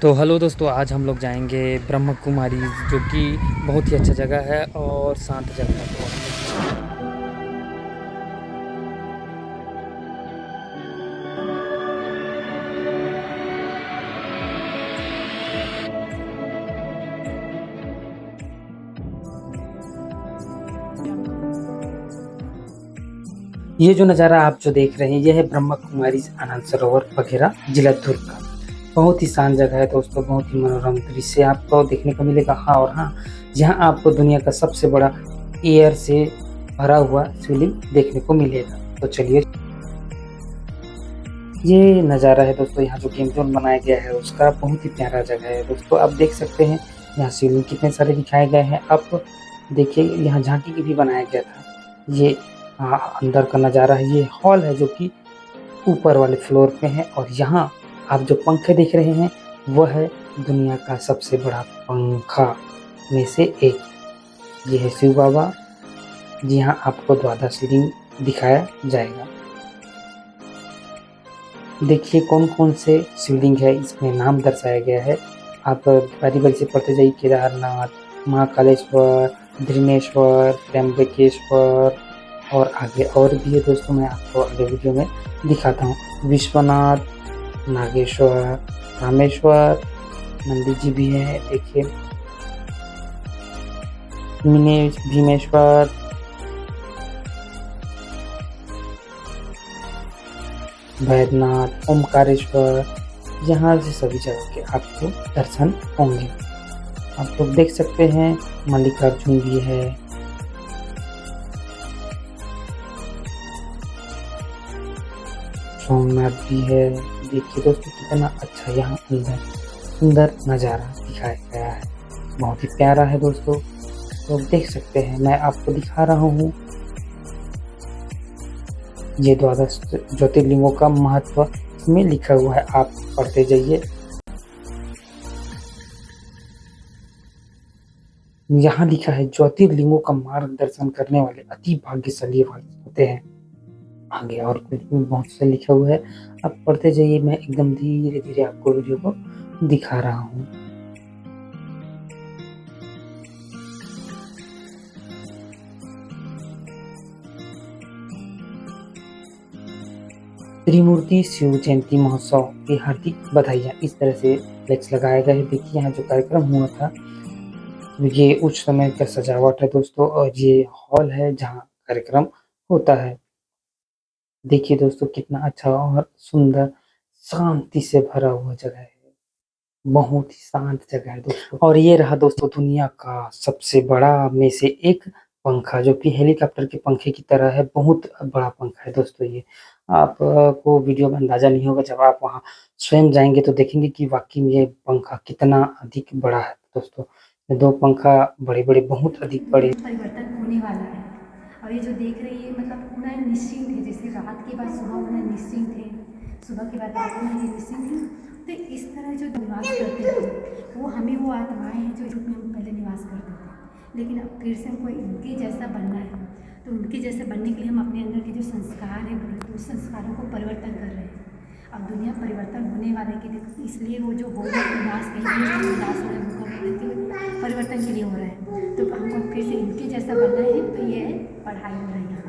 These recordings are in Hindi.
तो हेलो दोस्तों, आज हम लोग जाएंगे ब्रह्म कुमारी, जो कि बहुत ही अच्छा जगह है और शांत जगह है। तो ये जो नज़ारा आप जो देख रहे हैं, ये है ब्रह्म कुमारी आनंद सरोवर वगैरह, जिला दुर्ग का। बहुत ही शांत जगह है दोस्तों, बहुत ही मनोरम दृश्य आपको देखने को मिलेगा। हाँ, और हाँ, यहाँ आपको दुनिया का सबसे बड़ा एयर से भरा हुआ शिवलिंग देखने को मिलेगा। तो चलिए, ये नज़ारा है दोस्तों, यहाँ जो गेम जोन बनाया गया है उसका बहुत ही प्यारा जगह है दोस्तों। आप देख सकते हैं यहाँ शिवलिंग कितने सारे दिखाए गए हैं। आप देखिए, यहाँ झांकी की भी बनाया गया था। ये अंदर का नज़ारा है। ये हॉल है जो कि ऊपर वाले फ्लोर पे है, और यहाँ आप जो पंखे देख रहे हैं वह है दुनिया का सबसे बड़ा पंखा में से एक। ये है शिव बाबा। जी हाँ, आपको द्वादश लिंग दिखाया जाएगा। देखिए कौन कौन से शिवलिंग है, इसमें नाम दर्शाया गया है। आप बारी बारी से पढ़ते जाइए। केदारनाथ, महाकालेश्वर, धृणेश्वर, त्र्यंबकेश्वर, और आगे और भी है दोस्तों। मैं आपको अगले वीडियो में दिखाता हूँ। विश्वनाथ, नागेश्वर, रामेश्वर, नंदी जी भी है। देखिए, भीमेश्वर, वैद्यनाथ, ओमकारेश्वर, यहाँ से सभी जगह के आपको दर्शन होंगे। आप लोग देख सकते हैं मल्लिकार्जुन भी है। सोमनाथ भी है। देखिए दोस्तों, कितना अच्छा यहाँ अंदर सुंदर नज़ारा दिखाया गया है। बहुत ही प्यारा है दोस्तों। लोग देख सकते हैं, मैं आपको दिखा रहा हूँ। ये द्वादश ज्योतिर्लिंगों का महत्व इसमें लिखा हुआ है, आप पढ़ते जाइए। यहाँ लिखा है, ज्योतिर्लिंगों का मार्गदर्शन करने वाले अति भाग्यशाली होते हैं। आगे और कुछ भी बहुत से लिखा हुआ है, आप पढ़ते जाइए। मैं एकदम धीरे धीरे आपको वीडियो को दिखा रहा हूँ। त्रिमूर्ति शिव जयंती महोत्सव की हार्दिक बधाइयाँ। इस तरह से फ्लेक्स लगाया गया है। देखिए, यहाँ जो कार्यक्रम हुआ था, ये उच्च समय का सजावट है दोस्तों, और ये हॉल है जहाँ कार्यक्रम होता है। देखिए दोस्तों, कितना अच्छा और सुंदर, शांति से भरा हुआ जगह है। बहुत ही शांत जगह है दोस्तों। और ये रहा दोस्तों दुनिया का सबसे बड़ा में से एक पंखा, जो कि हेलीकॉप्टर के पंखे की तरह है। बहुत बड़ा पंखा है दोस्तों ये। आपको वीडियो में अंदाजा नहीं होगा, जब आप वहाँ स्वयं जाएंगे तो देखेंगे कि वाकई में ये पंखा कितना अधिक बड़ा है दोस्तों। ये दो पंखा बड़े बड़े, बहुत अधिक बड़े। परिवर्तन होने वाला है। और ये जो देख रही है, मतलब पूरा निश्चिंत है, जैसे रात के बाद सुबह होना निश्चिंत है, सुबह के बाद रात होना ये निश्चिंत है। तो इस तरह जो निवास करते थे वो हमें, वो आत्माएं हैं जो इसमें हम पहले निवास करते थे, लेकिन अब फिर से हमको इनके जैसा बनना है। तो उनके जैसे बनने के लिए हम अपने अंदर के जो संस्कार हैं, उस संस्कारों को परिवर्तन कर रहे हैं। अब दुनिया परिवर्तन होने वाले के लिए, इसलिए वो जो हो रहा है विनाश, कहीं विनाश हो रहा है, उनका परिवर्तन के लिए हो रहा है। तो हमको फिर से इनके जैसा बनना है। तो ये पढ़ाई हो रही है।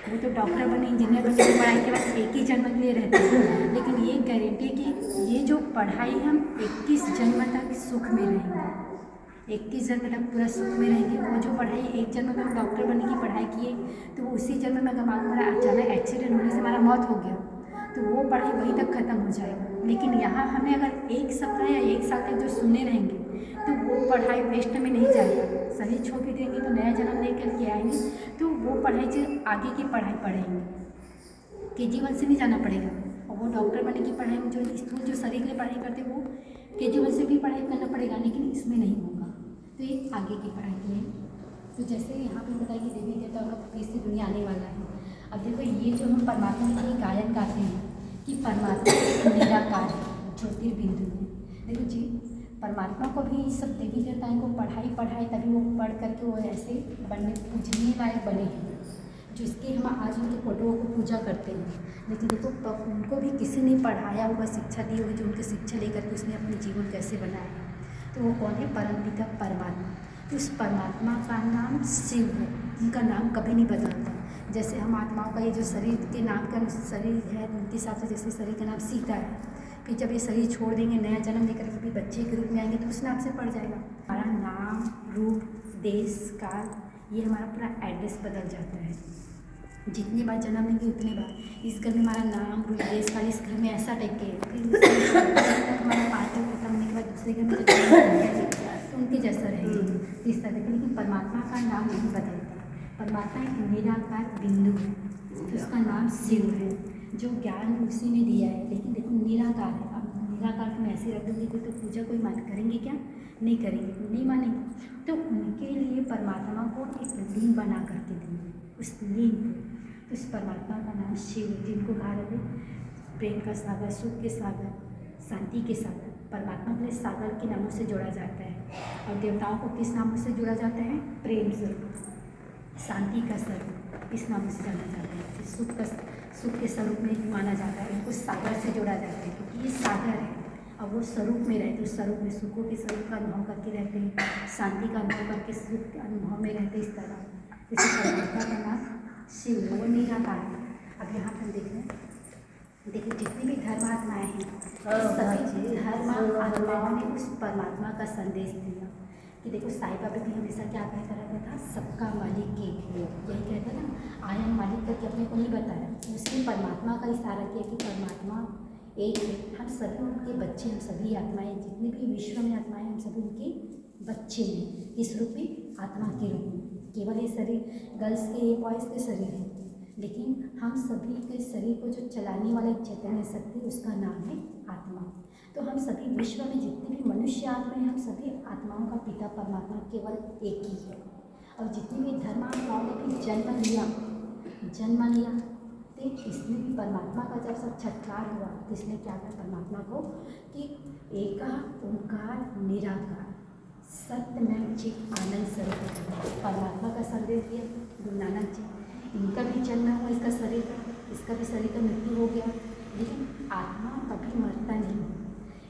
वो तो डॉक्टर बने, इंजीनियर बने, तो पढ़ाई के बाद एक ही जन्म के लिए रहते हैं, लेकिन ये गारंटी कि ये जो पढ़ाई हम 21 जन्म तक सुख में रहेंगे। 21 जन्म तक पूरा सुख में रहेंगे। वो जो पढ़ाई एक जन्म में हम डॉक्टर बनने की पढ़ाई किए, तो वो उसी जन्म में अगर मान लो हमारा अचानक एक्सीडेंट होने से हमारा मौत हो गया, तो वो पढ़ाई वहीं तक ख़त्म हो जाएगा। लेकिन यहाँ हमें अगर एक सप्ताह या एक साल तक जो सुने रहेंगे, तो वो पढ़ाई वेस्ट में नहीं जाएगा। सही छोड़ भी देंगे तो नया जन्म लेकर के आएंगे, तो वो पढ़ाई से आगे की पढ़ाई पढ़ेंगे, के जीवन से नहीं जाना पड़ेगा। और वो डॉक्टर बनने की पढ़ाई में जो स्थूल जो शरीर के लिए पढ़ाई करते वो के जीवन से भी पढ़ाई करना पड़ेगा, लेकिन इसमें नहीं होगा। तो ये आगे की पढ़ाई के लिए। तो जैसे यहाँ पे बताया कि देवी देवताओं का फिर से दुनिया आने वाला है। अब देखो, ये जो हम परमात्मा के लिए गायन गाते हैं कि परमात्मा निराकार है, ज्योतिर्बिंदु है। देखो जी, परमात्मा को भी सब देवी देवताओं को पढ़ाई तभी वो पढ़ करके वो ऐसे बनने पूजनीय लायक बने हैं। जिसकी हम आज उनके फोटोओं को पूजा करते हैं, लेकिन देखो तब उनको भी किसी ने पढ़ाया होगा, शिक्षा दी होगी, जो उनकी शिक्षा लेकर के उसने अपने जीवन कैसे बनाया। तो वो कौन है? परमपिता परमात्मा। तो उस परमात्मा का नाम शिव है, उनका नाम कभी नहीं बदलता। जैसे हम आत्माओं का ये जो शरीर के नाम का शरीर है, उनके हिसाब से जैसे शरीर का नाम सीता है, फिर जब ये शरीर छोड़ देंगे, नया जन्म लेकर के भी बच्चे के रूप में आएंगे, तो उस नाम से पड़ जाएगा। हमारा नाम, रूप, देश, काल, ये हमारा पूरा एड्रेस बदल जाता है। जितनी बार जन्म लेंगे उतनी बार इस घर में हमारा नाम, रूप, देश, काल इस घर में ऐसा टाइप के, फिर हमारा पात्र खत्म होने के बाद दूसरे घर में तो उनके जैसा रहेंगे इस तरह के। लेकिन परमात्मा का नाम नहीं बदलता। परमात्मा एक निराकार बिंदु है, तो उसका नाम शिव है, जो ज्ञान उसी ने दिया है। लेकिन देखो निराकार है, अब निराकार को मैं ऐसे रख दूँगी तो पूजा कोई मान करेंगे क्या? नहीं करेंगे, नहीं मानेंगे। तो उनके लिए परमात्मा को एक लिंग बना करके दिए, उस लिंग को। तो इस परमात्मा का नाम शिव, जिनको भारत में प्रेम का सागर, सुख के सागर, शांति के सागर, परमात्मा के सागर के नामों से जोड़ा जाता है। और देवताओं को किस नामों से जोड़ा जाता है? प्रेम स्वरूप, शांति का स्वरूप, इस नामों से जाना जाता है। फिर सुख के स्वरूप में माना जाता है। इनको सागर से जोड़ा जाता है, क्योंकि ये सागर है और वो स्वरूप में रहते, उस स्वरूप में सुखों के स्वरूप का अनुभव करके रहते हैं, शांति का अनुभव करके सुख के अनुभव में रहते। इस तरह जैसे परमात्मा का नाम शिव, वो निराकार है। अब यहाँ पर देख रहे हैं, देखिए जितनी भी धर्मात्माएँ हैं, सभी धर्मात्माओं ने उस परमात्मा का संदेश दिया कि देखो साईं बाबा भी हमेशा क्या कहता रहता था? सबका मालिक एक है, यही कहता ना, आई एम मालिक करके अपने को नहीं बताया, उसने परमात्मा का इशारा किया कि परमात्मा एक है, हम सभी उनके बच्चे, हम सभी आत्माएं, जितने भी विश्व में आत्माएं, हम सभी उनके बच्चे हैं। किस रूप में? आत्मा के रूप में। केवल ये शरीर गर्ल्स के, ये बॉयज़ के शरीर है, लेकिन हम सभी के शरीर को जो चलाने वाला एक चैतन्य शक्ति, उसका नाम है आत्मा। तो हम सभी विश्व में जितने भी मनुष्य आत्माएं, हम सभी आत्माओं का पिता परमात्मा केवल एक ही है। और जितनी भी धर्मात्माओं ने भी जन्म लिया, तो इसमें भी परमात्मा का जब साक्षात्कार हुआ, तो इसने क्या कहा परमात्मा को कि एका ओंकार निराकार सत्यमेव चित आनंद स्वरूप, परमात्मा का संदेश दिया गुरु नानक जी। इनका भी जन्म हुआ, इसका भी शरीर का मृत्यु हो गया, लेकिन आत्मा कभी मरता नहीं।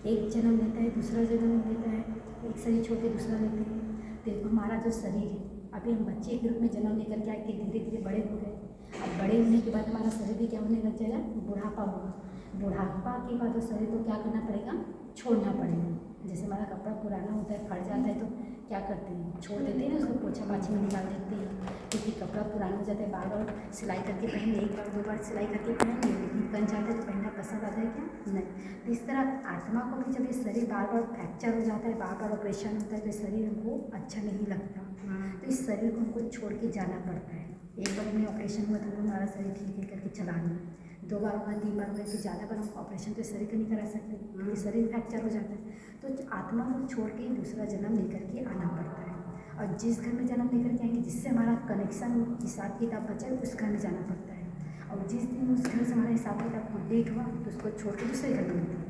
एक जन्म लेता है, दूसरा जन्म लेता है, एक शरीर छोड़ के दूसरा लेते हैं। तो हमारा जो शरीर है, अभी हम बच्चे के रूप में जन्म लेकर के आए, धीरे धीरे बड़े हो गए। अब बड़े होने के बाद हमारा शरीर भी क्या होने लग जाएगा? बुढ़ापा होगा। बुढ़ापा के बाद उस शरीर को क्या करना पड़ेगा? छोड़ना पड़ेगा। जैसे हमारा कपड़ा पुराना होता है, फट जाता है, तो क्या करते हैं? छोड़ देते हैं ना, उसको पोछा पाछी में निकाल देते हैं, क्योंकि कपड़ा पुराना हो जाता है। बार बार सिलाई करके पहन, एक बार दो बार सिलाई करके पहन, लेकिन बन जाता है तो पहनना पसंद आता है क्या? नहीं। तो इस तरह आत्मा को भी जब ये शरीर बार बार फ्रैक्चर हो जाता है, बार बार ऑपरेशन होता है, तो शरीर हमको अच्छा नहीं लगता। तो इस शरीर को हमको छोड़ के जाना पड़ता है। एक बार हमें ऑपरेशन हुआ तो हमारा शरीर ठीक है करके चला गया, 2 बार हुआ, 3 बार हुआ, फिर ज़्यादा बार हम ऑपरेशन तो शरीर का नहीं करा सकते, क्योंकि शरीर फ्रैक्चर हो जाता है। तो आत्मा को छोड़ के दूसरा जन्म लेकर के आना पड़ता है। और जिस घर में जन्म लेकर के आएंगे, जिससे हमारा कनेक्शन हिसाब किताब बचा है, उस घर में जाना पड़ता है। और जिस दिन उस घर से हमारा हिसाब किताब कंप्लीट हुआ, तो उसको छोड़ के दूसरे घर में मिलता है।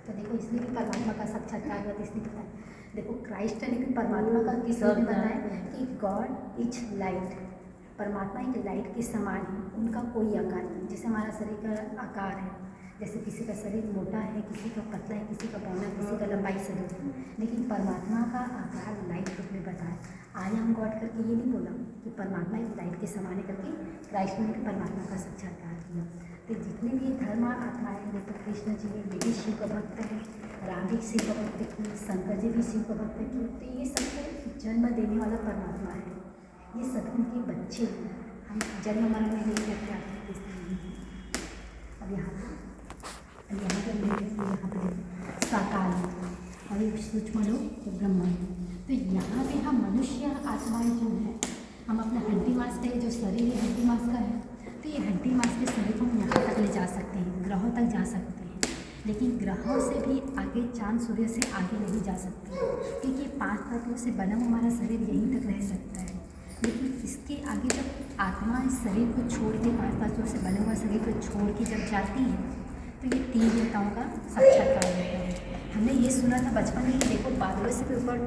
तो देखो इसलिए भी परमात्मा का साक्षात्कार हुआ, इसलिए पता है। देखो क्राइस्ट ने भी परमात्मा का किस रूप में बताया कि गॉड इज लाइट, परमात्मा एक लाइट के समान है, उनका कोई आकार नहीं। जैसे हमारा शरीर का आकार है, जैसे किसी का शरीर मोटा है, किसी का पतला है, किसी का बौना, किसी का लंबाई से दूर है, लेकिन परमात्मा का आकार लाइट रूप में बताया। आई एम गॉड करके ये नहीं बोला कि परमात्मा एक लाइट के समान है करके क्राइस्ट ने भी परमात्मा का साक्षात्कार किया। तो जितने भी धर्म आत्माएँ हैं, देखो कृष्ण जी ये भी शिव का भक्त है, राम भी शिव का भक्त की, शंकर जी भी शिव का भक्त की। तो ये सबको जन्म देने वाला परमात्मा है, ये सब उनके बच्चे हैं। हम जन्म मरण में नहीं करते आते इसलिए। अब यहाँ पर साकार और एक सूक्ष्म लोग ब्रह्म है। तो यहाँ पे हम मनुष्य आत्माएं जो हैं, हम अपना हड्डी मांस का जो शरीर है, हड्डी मांस का है, तो ये हड्डी मांस के शरीर को हम यहाँ तक ले जा सकते हैं, ग्रहों तक जा सकते हैं, लेकिन ग्रहों से भी आगे, चांद सूर्य से आगे नहीं जा सकते, क्योंकि 5 तत्वों से बना हुआ हमारा शरीर यहीं तक रह सकता है। लेकिन इसके आगे जब आत्मा इस शरीर को छोड़ के, 5 तत्वों से बने हुआ शरीर को छोड़ के जब जाती है, तो ये 3 देवताओं का साक्षात्कार होता है। हमने ये सुना था बचपन में कि देखो बादलों से भी ऊपर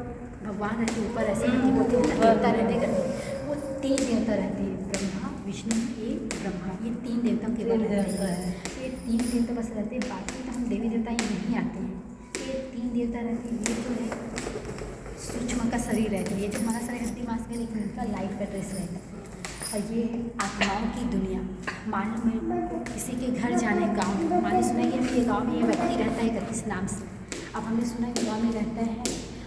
भगवान रहते, ऊपर ऐसे नहीं कि वो देवता रहते करते, वो 3 देवता रहते हैं, ब्रह्मा विष्णु, एक ब्रह्मा, ये 3 देवताओं के केवल रहते हैं। ये 3 देवता बस रहते हैं, बाकी तो हम देवी देवता ये नहीं आते हैं। तो ये 3 देवता रहते हैं। ये जो है सूक्ष्म का शरीर रहता है, ये जो हमारा शरीर हड्डी मांस का, लेकिन इनका लाइट का ड्रेस रहता है। और ये है आत्माओं की दुनिया। मान लो मेरे को किसी के घर जाना है गाँव में, मान लो सुना है कि हम ये गाँव में ये व्यक्ति रहता है 31 नाम से। अब हमने सुना है कि गाँव में रहता है,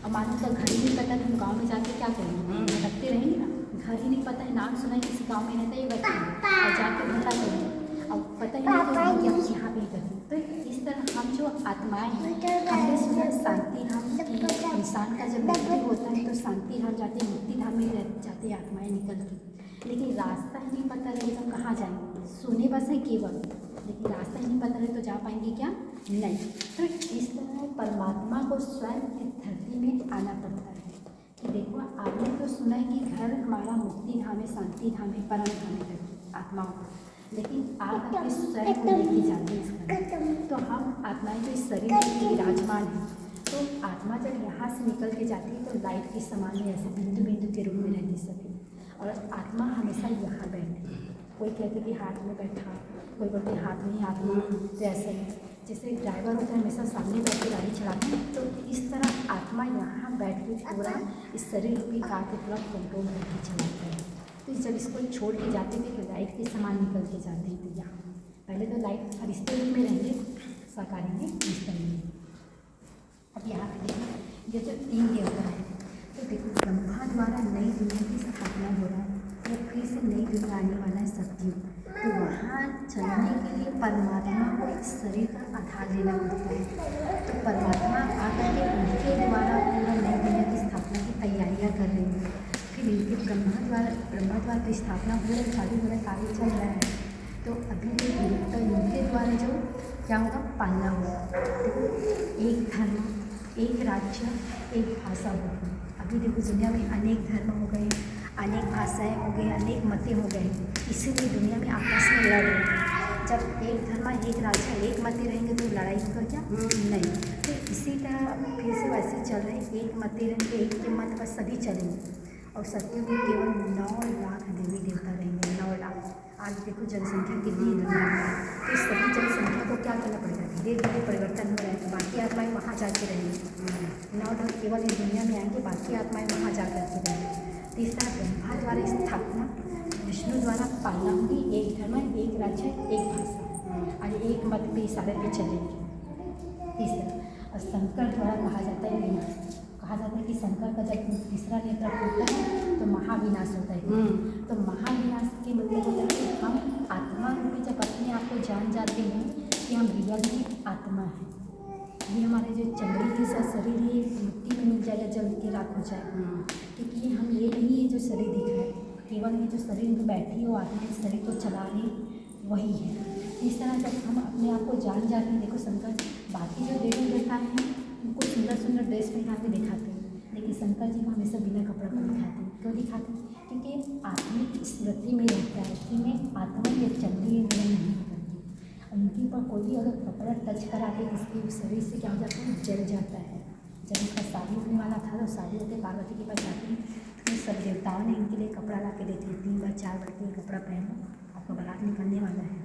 और मान लो तो घर ही नहीं पता, तो हम गाँव में जाके क्या करेंगे, भटकते रहेंगे ना। घर ही नहीं पता है, नाम सुना है किसी गाँव में रहता है ये व्यक्ति, और जाके भटका करेंगे, अब पता ही नहीं तो हम यहाँ पे ही करेंगे। तो इस तरह हम जो आत्माएँ हैं, हमने सुना शांति धाम की, इंसान का जब मृत्यु होता है तो शांति धाम जाते हैं, मुक्ति धाम में रह जाते हैं आत्माएँ निकल के। लेकिन रास्ता ही नहीं पता रहे तो हम कहाँ जाएंगे, सुने बस है केवल, लेकिन रास्ता ही नहीं पता रहे तो जा पाएंगे क्या, नहीं। तो इस तरह परमात्मा को स्वयं इस धरती में आना पड़ता है। कि देखो आपने तो सुना है कि घर हमारा मुक्ति धाम है, शांति धाम है, परम धाम है आत्माओं का, लेकिन आप अपने स्वयं को लेके जाते हैं इस घर। तो हम आत्माएं जो इस शरीर में विराजमान हैं, तो आत्मा जब यहाँ से निकल के जाती है तो लाइट के समान में ऐसे बिंदु बिंदु के रूप में रहती सभी, और आत्मा हमेशा यहाँ बैठती। कोई कहते कि हाथ में बैठा, कोई बोलते हाथ में ही आत्मा, तो ऐसे में जैसे ड्राइवर होता है हमेशा सामने बैठ के गाड़ी चलाते हैं, तो इस तरह आत्मा यहाँ बैठ के पूरा इस शरीर की कार के पूरा कंट्रोल करके चलाते हैं। तो जब इसको छोड़ के जाते थे तो लाइट के समान निकल के जाते हैं। तो यहाँ पहले तो लाइट फरिश्ते रूप में रहेंगे, साकारी में इस तरह में। अब यहाँ पे देखो ये जो 3 देवता है, तो देखो ब्रह्मा द्वारा नई दुनिया की स्थापना हो रहा है, वो फिर से नई दुनिया आने वाला है सत्युग। तो वहाँ चलने के लिए परमात्मा को इस शरीर का आधार लेना पड़ता है। तो परमात्मा आकर के उनके द्वारा पूरा नई दुनिया की स्थापना की तैयारियाँ कर रही हैं। फिर इनके ब्रह्मा द्वारा तो स्थापना हो रही है, चालू हो रहा है, कार्य चल रहा है। तो अभी तो इनके द्वारा जो क्या होगा, पालना होगा। देखो एक धर्म, एक राज्य, एक भाषा होगी। अभी देखो दुनिया में अनेक धर्म हो गए, अनेक भाषाएं हो गई, अनेक मतें हो गए, इसीलिए दुनिया में आपस में लड़ रहे हैं। जब एक धर्म, एक राज्य, एक मतें रहेंगे तो लड़ाई होगा क्या, नहीं। तो इसी तरह फिर से वैसे चल रहे हैं, एक मतें रहेंगे, एक के मत पर सभी चलेंगे। और सत्युग में केवल 9 लाख देवी देवता रहेंगे, 9 लाख। आज देखो जनसंख्या कितनी है दुनिया में, तो इस सभी जनसंख्या को क्या करना पड़ेगा, धीरे धीरे परिवर्तन हो रहा है। तो बाकी आत्माएँ वहाँ जाके रहेंगी, 9 लाख केवल इस दुनिया में आएंगे, बाकी आत्माएँ वहाँ जा करके रहेंगी। तीसरा ब्रह्मा द्वारा स्थापना, विष्णु द्वारा पालना होगी, एक धर्म, एक राज्य, एक भाषा, और एक मत पे इशारे पे चलेंगे। तीसरा और शंकर द्वारा कहा जाता है विनाश। कहा जाता है कि शंकर का जब तीसरा नेत्र खुलता है तो महाविनाश होता है। तो महाविनाश के मतलब होता है कि हम आत्मा रूपी जब अपने आप को जान जाते हैं कि हम रियल में आत्मा हैं, ये हमारे जो चमड़ी के साथ शरीर है मिट्टी में मिल जाएगा, जल के राख हो जाएगा, क्योंकि हम ये नहीं है जो शरीर दिख रहा है, केवल ये जो शरीर में बैठी हो आत्मा इस शरीर को चला रही वही है। इस तरह जब हम अपने आप को जान जाते हैं, देखो शंकर बाकी जो देवी देवता हैं उनको सुंदर सुंदर ड्रेस पहना के दिखाते हैं, लेकिन शंकर जी को हमेशा बिना कपड़ा को दिखाते हैं। क्यों दिखाते हैं, क्योंकि आत्मिक स्मृति में रहता है, इसमें आत्मा के चमड़ी में नहीं करती। उनके ऊपर कोई भी अगर कपड़ा टच करा के इसके शरीर से क्या हो जाता है, जल जाता है। जब इसका शादी होने वाला था तो शादी होते पार्वती के पास जाती है, तो सब देवताओं ने इनके लिए कपड़ा ला के देते हैं, 3 बार 4 बार के कपड़ा पहनो, आपका बारात निकलने वाला है,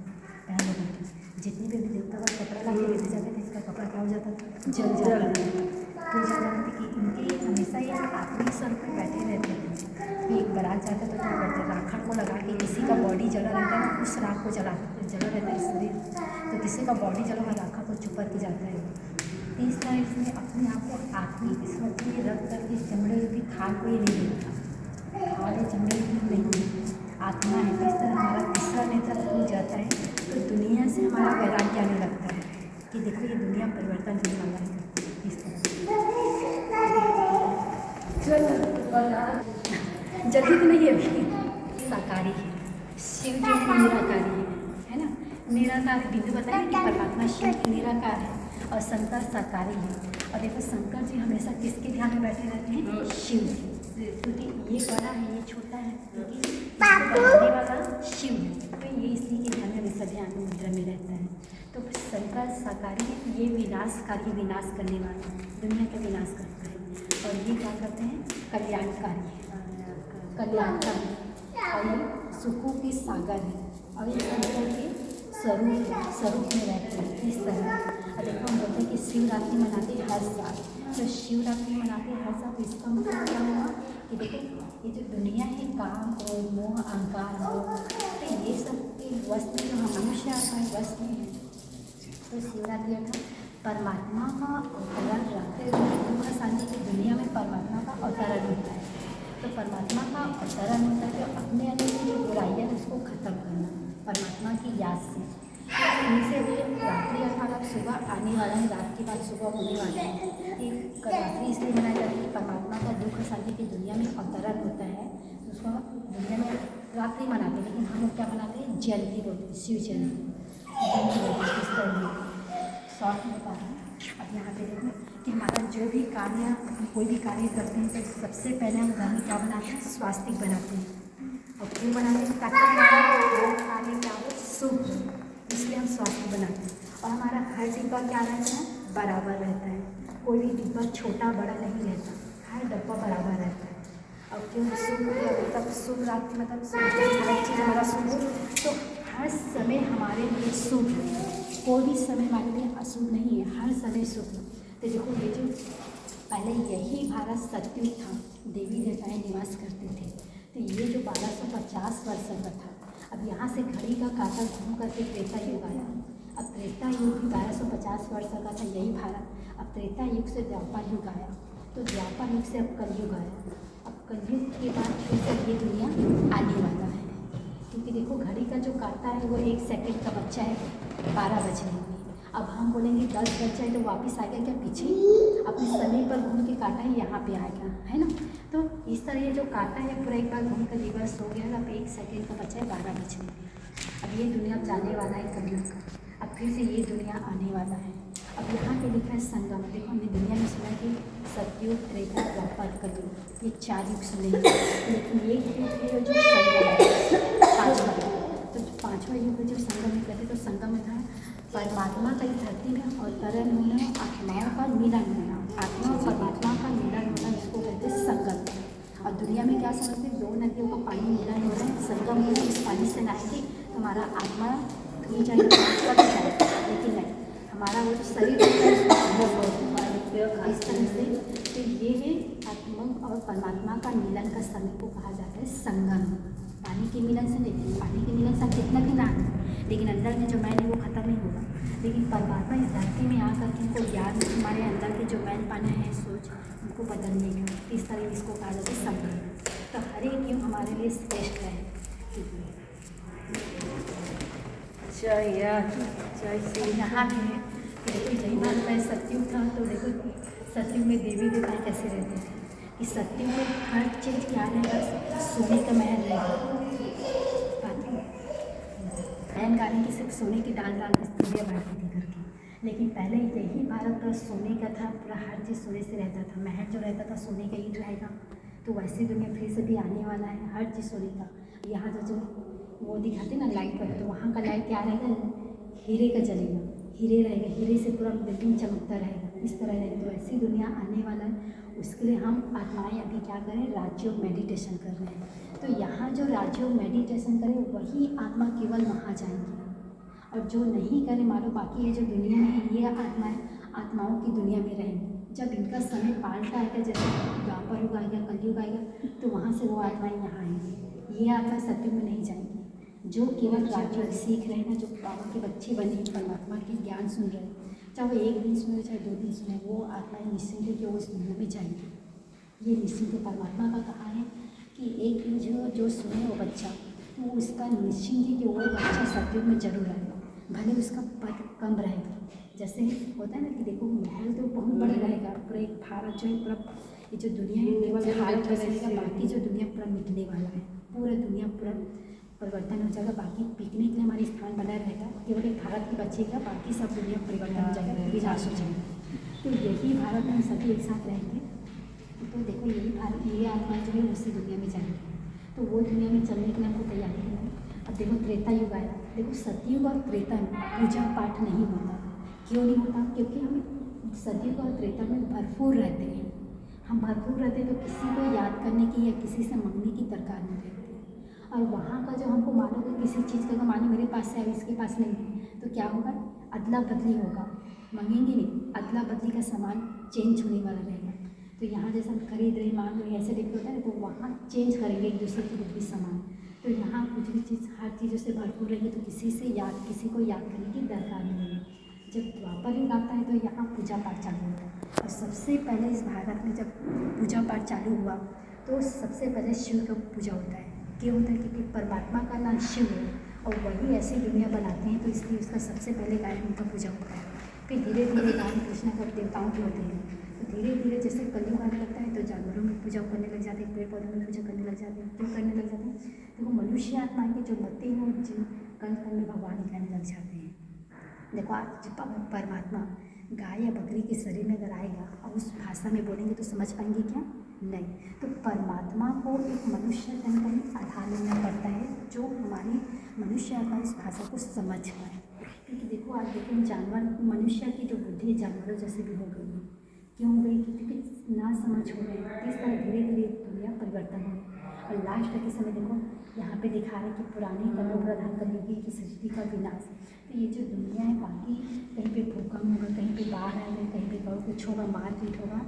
पहन लो करके। जितने भी देवता का कपड़ा ला के देते जाते थे, इसका कपड़ा क्या हो जाता था, जल जाता था। तो जा जाते थे कि इनके हमेशा ये आत्मिक स्वर पर बैठे रहते थे। तो एक बारात जाता तो क्या करते, राखड़ को लगा के किसी का बॉडी जला रहता है ना, उस राख को जला रहता है शरीर, तो किसी का बॉडी जला हुआ राखा को चुप करके जाता है। तो इस तरह इसने अपने आप को आत्मिक स्मृति में रख करके चमड़े की खाल को ये नहीं देखा, खाल और चमड़े की नहीं आत्मा है। तो इस तरह हमारा तीसरा नेत्र खुल जाता है, तो दुनिया से हमारा वैराग्य आने लगता है कि देखो ये दुनिया परिवर्तन होने वाला है। इस तरह जल्दी तो नहीं है अभी, साकारी है, शिव जो है निराकारी है ना। निराकार बिंदु बताइए कि परमात्मा शिव निराकार है और शंकर साकारी है। और देखो शंकर जी हमेशा किसके ध्यान में बैठे रहते हैं, शिव जी, क्योंकि ये बड़ा है ये छोटा है, क्योंकि इसको बनाने वाला शिव है, तो ये इसी के ध्यान में हमेशा ध्यान मुद्रा में रहता है। तो शंकर साकारी है, ये विनाशकारी, विनाश करने वाला दुनिया का विनाश करता है। और ये क्या करते हैं, कल्याणकारी है, कल्याणकारी और ये सुखों के सागर है और ये संतों के स्वरूप में रहते हैं इस तरह। और देखो हम बोलते हैं कि शिवरात्रि मनाते हैं हर साल, तो शिवरात्रि मनाते हैं हर साल, तो इसका मतलब क्या हुआ कि देखो ये जो दुनिया है काम क्रोध मोह अहंकार मोह, तो ये सब के वश में जो हम मनुष्य आत्मा वश में है। तो शिवरात्रि अर्थात परमात्मा का अवतरण रहते हुए दुख शांति की दुनिया में परमात्मा का अवतरण होता है। तो परमात्मा का अवतरण होता है तो अपने अंदर की जो बुराइयाँ है उसको ख़त्म करना परमात्मा की याद से। इनसे भी रात्रि अर्थात अब सुबह आने वाला है, रात के बाद सुबह होने वाला है। कि रात्रि इसलिए मनाया जाता है कि परमात्मा का दुख शांति की दुनिया में अवतरण होता है, तो उसको दुनिया में रात्रि मनाते हैं। लेकिन हम लोग क्या मनाते हैं, जयंती बोलते हैं, शिव जयंती इस तरह शॉर्ट में बता रहे हैं। अब यहाँ पे देखो कि हमारा जो भी कार्य हम कोई भी कार्य करते हैं तो सबसे पहले हम घर में क्या बनाते हैं, स्वास्तिक बनाते हैं। और क्यों बनाते हैं, ताकि हमारा कार्य क्या हो, शुभ, इसलिए हम स्वास्तिक बनाते हैं। और हमारा हर डिब्बा क्या रहता है, बराबर रहता है, कोई भी डिब्बा छोटा बड़ा नहीं रहता, हर डब्बा बराबर रहता है। और क्यों शुभ मतलब शुभ रात्रि मतलब हर चीज़ हमारा शुभ हो, तो हर समय हमारे लिए शुभ है, कोई भी समय हमारे लिए अशुभ नहीं है, हर समय शुभ है। तो देखो ये जो पहले यही भारत सतयुग था, देवी देवताएं निवास करते थे, तो ये जो 1250 वर्ष का था। अब यहाँ से घड़ी का काटा घूम करके त्रेता युग आया। अब त्रेता युग भी 1250 वर्ष का था यही भारत। अब त्रेता युग से द्वापर युग आया, तो द्वापर युग से अब कलयुग आया। अब कलयुग के बाद फिर से ये दुनिया आने वाला है, क्योंकि देखो घड़ी का जो काटा है वो 1 सेकंड का बच्चा है 12 बजने में। अब हम बोलेंगे 10 बज जाए तो वापस आएगा क्या, पीछे अपने समय पर घूम के काटा है यहाँ पे आएगा, है ना। तो इस तरह ये जो काटा है पूरा एक बार घूम कर रिवर्स हो गया, अब 1 सेकंड का बच्चा है 12 बजने में। अब ये दुनिया जाने वाला है कलयुग का, अब फिर से ये दुनिया आने वाला है। अब यहाँ पे लिखा है संगम। देखो हमने दुनिया में सुना कि सतयुग त्रेता द्वापर कलयुग, ये 4 युग सुने, लेकिन ये युग है जो संगम है, 5वां युग। तो 5वां युग जो संगम में कहते, तो संगम में था परमात्मा का इस धरती में अवतरण होना, आत्माओं का मिलन होना, आत्मा और परमात्मा का मिलन होना, जिसको कहते हैं संगम। और दुनिया में क्या समझते हैं, 2 नदियों का पानी मिलन हो रहा है, संगम हो रहा है, इस पानी से नहाएंगे तो हमारा आत्मा धुल जाएगा, कट जाएगा, लेकिन नहीं, हमारा वो जो शरीर होता है उसको इस तरह से। तो ये है आत्मा और परमात्मा का मिलन का समय को कहा जाता है संगम। पानी के मिलन से नहीं, पानी के मिलन से आप कितना भी नहा, लेकिन अंदर में जो मैल है वो खत्म नहीं होगा। लेकिन परमात्मा इस धरती में आकर के उनको ज्ञान, हमारे अंदर के जो मैल पाना है सोच, उनको बदलने का, इस तरह इसको कहा जाता है संगम। तो हर एक युग हमारे लिए श्रेष्ठ है। यहाँ भी है कि देखो यही बात है, सतयुग था तो देखो सतयुग में देवी देवताएं कैसे रहते थे, कि सतयुग में हर चीज़ क्या रहेगा, सोने का महल रहेगा। बहन गा रही कि सिर्फ सोने की डाल डाल में पूजा बढ़ती थी घर की, लेकिन पहले यही भारत का सोने का था, पूरा हर चीज़ सोने से रहता था, महल जो रहता था सोने का ही रहेगा। तो वैसी दुनिया फिर से भी आने वाला है, हर चीज़ सोने का। यहाँ जो वो दिखाते ना लाइट पर, तो वहाँ का लाइट क्या रहेगा, हीरे का जलेगा, हीरे रहेगा, हीरे से पूरा बिल्डिंग चमकता रहेगा, इस तरह रहेगा। तो ऐसी दुनिया आने वाला है, उसके लिए हम आत्माएं अभी क्या करें, राजयोग मेडिटेशन कर रहे हैं। तो यहाँ जो राजयोग मेडिटेशन करें वही आत्मा केवल वहाँ जाएंगी, और जो नहीं करे मानो बाकी ये जो दुनिया में है ये आत्माएं आत्माओं की दुनिया में रहेंगी। जब इनका समय पाल्टा आएगा, जैसे द्वापर युग आएगा, कलयुग आएगा, तो वहाँ से वो आत्माएं यहाँ आएंगी, ये आत्मा सत्युग में नहीं जाएंगी। जो केवल राजयोग सीख रहे हैं ना, जो बाबा के बच्चे बने, परमात्मा के ज्ञान सुन रहे हैं, चाहे वो 1 दिन सुने चाहे 2 दिन सुने, वो आत्माएं निश्चिंत है कि वो इस दुनिया में जाएंगी। ये निश्चिंत परमात्मा का कहा है कि एक दिन जो सुने वो बच्चा, तो उसका निश्चिंत है कि वो बच्चा सतयुग में जरूर आएगा, भले उसका पद कम रहेगा। जैसे होता है ना कि देखो महल तो बहुत बड़ा रहेगा, पूरा एक भारत जो है पूरा, ये जो दुनिया है केवल भारत रहेगा, बाकी जो दुनिया पूरा मिटने वाला है, पूरा दुनिया पूरा परिवर्तन हो जाएगा, बाकी पिकनिक के लिए हमारी स्थान बना रहेगा, केवल एक भारत के बच्चे का, बाकी सब दुनिया परिवर्तन हो जाएगा, विनाश हो जाएगा। तो यही भारत में सभी एक साथ रहेंगे। तो देखो यही भारत, ये आत्मा जो है उसी दुनिया में जाएंगे, तो वो दुनिया में चलने के लिए हमको तैयारी करना है। अब देखो त्रेता युग आया, देखो सतयुग और त्रेता में पूजा पाठ नहीं होता। क्यों नहीं होता, क्योंकि हम सतयुग और त्रेता में भरपूर रहते हैं, हम भरपूर रहते हैं, तो किसी को याद करने की या किसी से मांगने की दरकार नहीं रहती। और वहाँ का जो हमको मानो कि किसी चीज़ का मानो मेरे पास है और इसके पास नहीं है, तो क्या होगा, अदला बदली होगा, मांगेंगे नहीं, अदला बदली का सामान चेंज होने वाला रहेगा। तो यहाँ जैसे हम खरीद रहे मांग रहे ऐसे टाइप होता है, तो वहाँ चेंज करेंगे एक दूसरे के रूप में सामान। तो यहाँ कुछ भी चीज़ हर चीज़ों से भरपूर रहेगी, तो किसी को याद करने की दरकार नहीं है। जब द्वापर युग आता है तो यहाँ पूजा पाठ चालू होता है, और सबसे पहले इस भारत में जब पूजा पाठ चालू हुआ तो सबसे पहले शिव का पूजा होता है। क्यों होता है, क्योंकि परमात्मा का नाम शिव है और वही ऐसी दुनिया बनाते हैं, तो इसलिए उसका सबसे पहले गायन उनका पूजा होता है। फिर धीरे धीरे राम कृष्ण का देवताओं के होते हैं, तो धीरे धीरे जैसे कलयुग आने लगता है तो जानवरों में पूजा करने लग जाते हैं, पेड़ पौधों में पूजा करने लग जाते हैं। क्यों करने लग जाते हैं, तो वो मनुष्य आत्मा के जो मते हैं जिन कण कण में भगवान ही कहने लग जाते हैं। देखो आज परमात्मा गाय या बकरी के शरीर में अगर आएगा और उस भाषा में बोलेंगे तो समझ पाएंगे क्या, नहीं। तो परमात्मा को एक मनुष्य तन का ही आधार लेना पड़ता है, जो हमारी मनुष्य आत्मा इस भाषा को समझ पाए। क्योंकि देखो आज देखो जानवर, मनुष्य की जो बुद्धि जानवरों जैसे भी हो गई है। क्यों हो गई, क्योंकि ना समझ हो रही है, इस तरह धीरे धीरे दुनिया परिवर्तन हो रही है। और लास्ट के समय देखो यहाँ पे दिखा रहे कि पुरानी तमो प्रधान कलयुगी की सृष्टि का विनाश। तो ये जो दुनिया है, बाकी कहीं पे भूकंप होगा, कहीं पे बाढ़ आएगा, कहीं पे बहुत कुछ होगा, मारपीट होगा,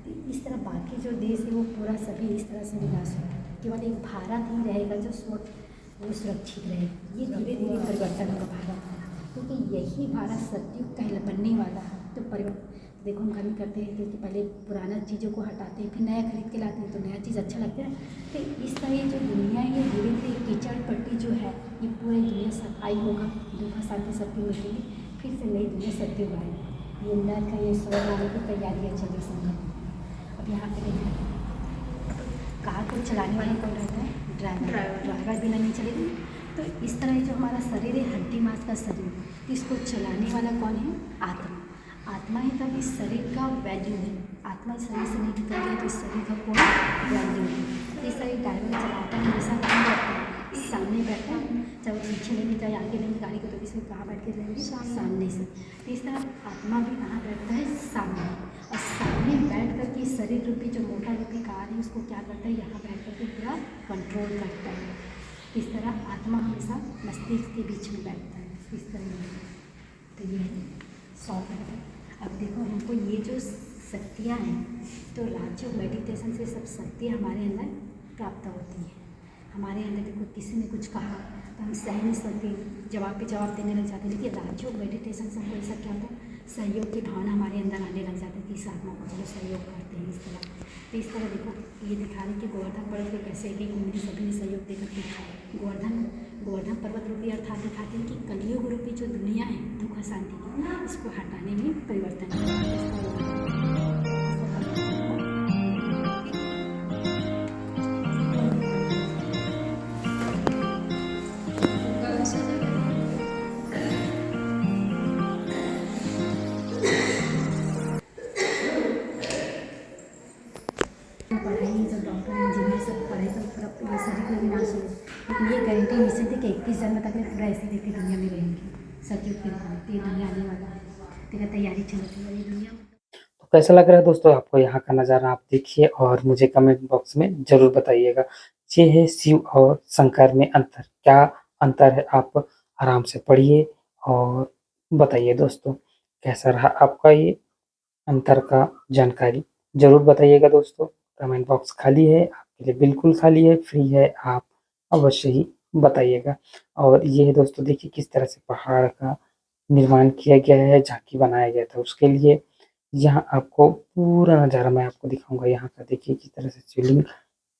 तो इस तरह बाकी जो देश है वो पूरा सभी इस तरह से विनाश होगा। केवल एक भारत ही रहेगा जो वो सुरक्षित रहेगा। ये धीरे धीरे परिवर्तन होगा भारत का, क्योंकि यही भारत सतयुग कहला बनने वाला है। तो परिवर्तन देखो हम कभी करते हैं कि पहले पुराना चीज़ों को हटाते हैं, फिर नया खरीद के लाते हैं, तो नया चीज़ अच्छा लगता है। तो इस तरह ये जो दुनिया है, ये धीरे धीरे कीचड़ पट्टी जो है, ये पूरी दुनिया सफाई होगा, दुख शांति सबकी मिटेगी, फिर से नई दुनिया सत्युग आएगी। ये नर का ये स्वर्ग आने की तैयारियाँ चल रही संगत। अब यहाँ पे देखिए कार को चलाने वाला कौन रहता है, ड्राइवर बिना नहीं चलेगी। तो इस तरह जो हमारा शरीर है, हड्डी मांस का शरीर, इसको चलाने वाला कौन है, आत्मा। आत्मा ही तब इस शरीर का वैल्यू है। आत्मा इस शरीर से नहीं निकल गया तो इस शरीर का कोई वैल्यू है। इस शरीर ड्राइवर चलाता है, हमेशा कहाँ बैठता है, सामने बैठता है, चाहे वो पीछे लेंगे चाहे आगे लेंगे गाड़ी को, तो इसमें कहाँ बैठ के लेंगे, सामने से। तो इस तरह आत्मा भी कहाँ बैठता है, सामने। और सामने बैठ कर के शरीर रूपी जो मोटा रूपी कार है उसको क्या करता है, यहाँ बैठ कर के पूरा कंट्रोल करता है। इस तरह आत्मा हमेशा मस्तिष्क के बीच में बैठता है, इस तरह। तो ये शॉर्ट है। अब देखो हमको ये जो शक्तियाँ हैं, तो राजयोग मेडिटेशन से सब शक्तियाँ हमारे अंदर प्राप्त होती है। हमारे अंदर देखो किसी ने कुछ कहा तो हम सह नहीं सकते, जवाब पे जवाब देने लग जाते हैं। लेकिन राजयोग मेडिटेशन से हमको ऐसा क्या होता है, सहयोग की भावना हमारे अंदर आने लग जाती है कि इस आत्मा को चलो सहयोग करते हैं, इस तरह। तो इस तरह देखो ये दिखा रहे कि गोवर्धन पर्वत को कैसे कि उन्हें सभी ने सहयोग देकर दिखाया। गोवर्धन पर्वत रूपी अर्थात दिखाते हैं कि कलियुग रूपी जो दुनिया है दुख शांति की, इसको हटाने में परिवर्तन पढ़ाई जब डॉक्टर इंजीनियर सब पढ़ाई तो पूरा ये शरीर का विनाश हो, लेकिन ये गारंटी निश्चित है कि 21 जन्म तक पूरा ऐसे देखते दुनिया में रहेंगे सतयुग के रूप। ये दुनिया आने वाला है, तेरा तैयारी चल रही है ये दुनिया। तो कैसा लग रहा है दोस्तों आपको यहाँ का नज़ारा, आप देखिए और मुझे कमेंट बॉक्स में ज़रूर बताइएगा। ये है शिव और शंकर में अंतर, क्या अंतर है आप आराम से पढ़िए और बताइए दोस्तों, कैसा रहा आपका ये अंतर का जानकारी ज़रूर बताइएगा दोस्तों। कमेंट बॉक्स खाली है आपके लिए, बिल्कुल खाली है, फ्री है, आप अवश्य ही बताइएगा। और ये है दोस्तों देखिए किस तरह से पहाड़ का निर्माण किया गया है, झांकी बनाया गया था उसके लिए। यहाँ आपको पूरा नज़ारा मैं आपको दिखाऊँगा, यहाँ का देखिए किस तरह से शिवलिंग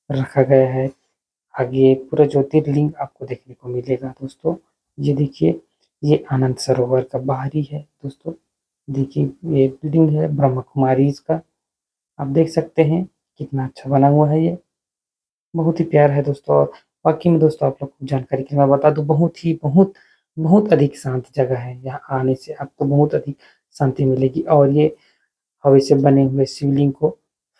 रखा गया है। आगे पूरा ज्योतिर्लिंग आपको देखने को मिलेगा दोस्तों। ये देखिए ये आनंद सरोवर का बाहरी है दोस्तों। देखिए ये बिल्डिंग है ब्रह्मा कुमारीज़ का, आप देख सकते हैं कितना अच्छा बना हुआ है ये, बहुत ही प्यारा है दोस्तों। और बाकी में दोस्तों आप लोग को जानकारी के लिए मैं बता दूँ, बहुत अधिक शांत जगह है। यहाँ आने से आपको बहुत अधिक शांति मिलेगी। और ये हवा से बने हुए शिवलिंग को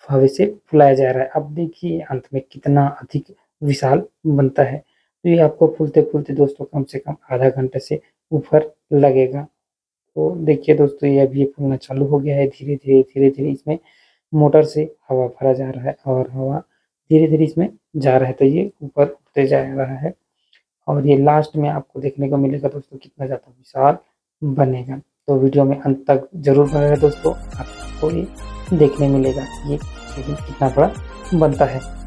हवा से फुलाया जा रहा है। अब देखिए अंत में कितना अधिक विशाल बनता है। तो ये आपको फूलते-फूलते दोस्तों कम से कम आधा घंटे से ऊपर लगेगा। तो देखिए दोस्तों ये अभी फूलना चालू हो गया है, धीरे-धीरे इसमें मोटर से हवा भरा जा रहा है और हवा धीरे-धीरे इसमें जा रहा है। तो ये ऊपर उठते बढ़ते जा रहा है और ये लास्ट में आपको देखने को मिलेगा दोस्तों कितना ज़्यादा विशाल बनेगा। तो वीडियो में अंत तक ज़रूर बने रहें दोस्तों, आपको ये देखने मिलेगा ये शिवलिंग कितना बड़ा बनता है।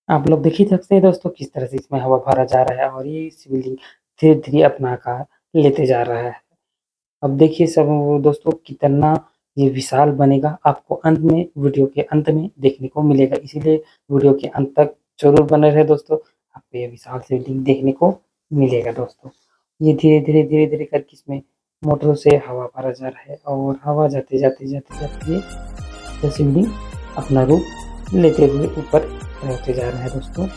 आप लोग देख ही सकते हैं दोस्तों किस तरह से इसमें हवा भरा जा रहा है और ये शिवलिंग धीरे-धीरे अपना आकार लेते जा रहा है। अब देखिए सब वो दोस्तों कितना ये विशाल बनेगा, आपको अंत में वीडियो के अंत में देखने को मिलेगा। इसीलिए वीडियो के अंत तक ज़रूर बने रहे दोस्तों, आपको ये विशाल शिवलिंग देखने को मिलेगा दोस्तों। ये धीरे-धीरे, धीरे-धीरे करके इसमें मोटरों से हवा भरा जा रहा है और हवा जाते-जाते ये शिवलिंग अपना रूप लेते हुए ऊपर रहते जा रहा है दोस्तों।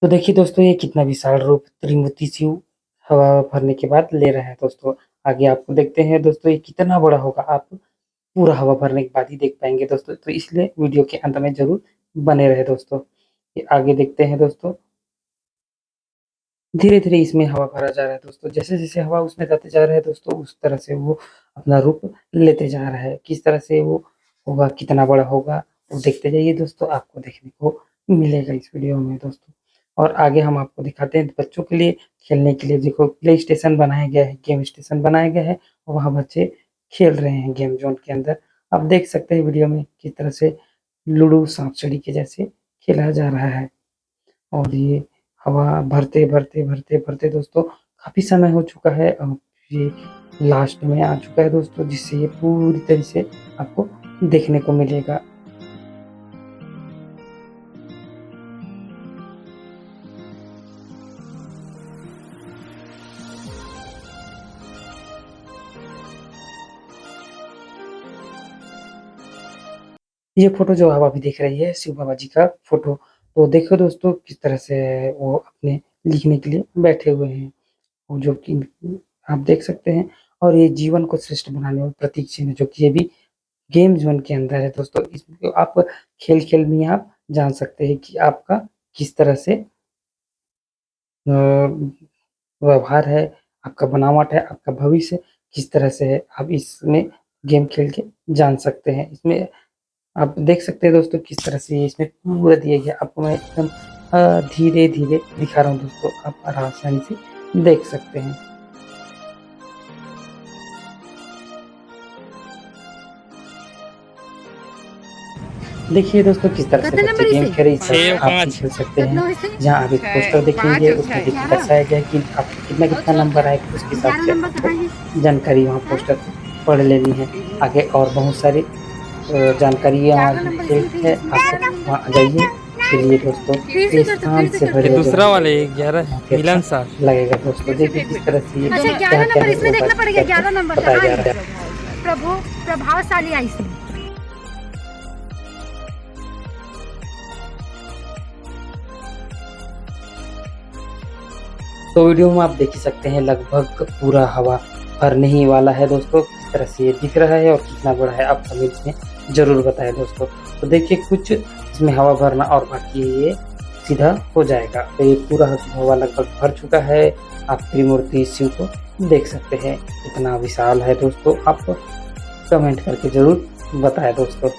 तो देखिए दोस्तों, ये कितना विशाल रूप त्रिमूर्ति शिव हवा भरने के बाद ले रहा है दोस्तों। आगे आपको देखते हैं दोस्तों, ये कितना बड़ा होगा, आप पूरा हवा भरने के बाद ही देख पाएँगे दोस्तों, तो इसलिए वीडियो के अंत में ज़रूर बने रहें दोस्तों। ये आगे देखते हैं दोस्तों, धीरे-धीरे इसमें हवा भरा जा रहा है दोस्तों, जैसे-जैसे हवा उसमें जाते जा रहा है दोस्तों, उस तरह से वो अपना रूप लेते जा रहा है। किस तरह से वो होगा, कितना बड़ा होगा, वो देखते जाइए दोस्तों, आपको देखने को मिलेगा इस वीडियो में दोस्तों। और आगे हम आपको दिखाते हैं बच्चों के लिए खेलने के लिए, देखो प्ले स्टेशन बनाया गया है, गेम स्टेशन बनाया गया है और वहाँ बच्चे खेल रहे हैं गेम ज़ोन के अंदर। आप देख सकते हैं वीडियो में किस तरह से लूडो, साँप-सीढ़ी के जैसे खेला जा रहा है। और ये हवा भरते दोस्तों काफ़ी समय हो चुका है, ये लास्ट में आ चुका है दोस्तों, जिससे ये पूरी तरह से आपको देखने को मिलेगा। ये फ़ोटो जो आप अभी देख रही है शिव बाबा जी का फ़ोटो, तो देखो दोस्तों किस तरह से वो अपने लिखने के लिए बैठे हुए हैं। वो जो कि आप देख सकते हैं, और ये जीवन को श्रेष्ठ बनाने वाले प्रतीक चिन्ह है, जो कि ये भी गेम ज़ोन के अंदर है दोस्तों। इसको आप खेल-खेल में आप जान सकते हैं कि आपका किस तरह से व्यवहार है, आपका बनावट है, आपका भविष्य किस तरह से है, आप इसमें गेम खेल के जान सकते हैं। इसमें आप देख सकते हैं दोस्तों किस तरह से ये इसमें पूरा दिया गया, आपको मैं एकदम धीरे-धीरे दिखा रहा हूँ दोस्तों, आप आसानी से देख सकते हैं। देखिए दोस्तों किस तरह से कितने बच्चे नंबर गेम इसे? खेल रहे हैं, इस तरह से 6 आप भी 5 खेल सकते हैं। कितना इसे? जहाँ आप एक पोस्टर देखेंगे, उसमें देखिए दर्शाया गया है कि आपको कितना-कितना नंबर आएगा, उसके हिसाब 11 से नंबर कहाँ है? आपको जानकारी वहाँ पोस्टर पे पढ़ लेनी है। आगे और बहुत सारी जानकारी है वहाँ 11 नंबर डिटेल इसमें है, इसमें आप वहाँ जाइए। चलिए दोस्तों, फिर से इस कर दो, काम फिर से से कर भरे ये दो। दूसरा जो वाले 11 काफ़ी मिलन अच्छा सा लगेगा दोस्तों। देखिए किस तरह से ये अच्छा 11 क्या-क्या नंबर है इसमें वो देखना पड़ेगा, 11 नंबर बताया कहाँ जा है? रहा है। प्रभावशाली आइसक्रीम। तो वीडियो में आप देख ही सकते हैं, लगभग पूरा हवा भरने ही वाला है दोस्तों। किस तरह से ये दिख रहा है और कितना बड़ा है, आप कमेंट्स में ज़रूर बताएं दोस्तों। तो देखिए कुछ इसमें हवा भरना और बाकी है, ये सीधा हो जाएगा। तो ये पूरा हवा लगभग भर चुका है, आप त्रिमूर्ति शिव को देख सकते हैं कितना विशाल है दोस्तों। आप कमेंट करके ज़रूर बताएं दोस्तों।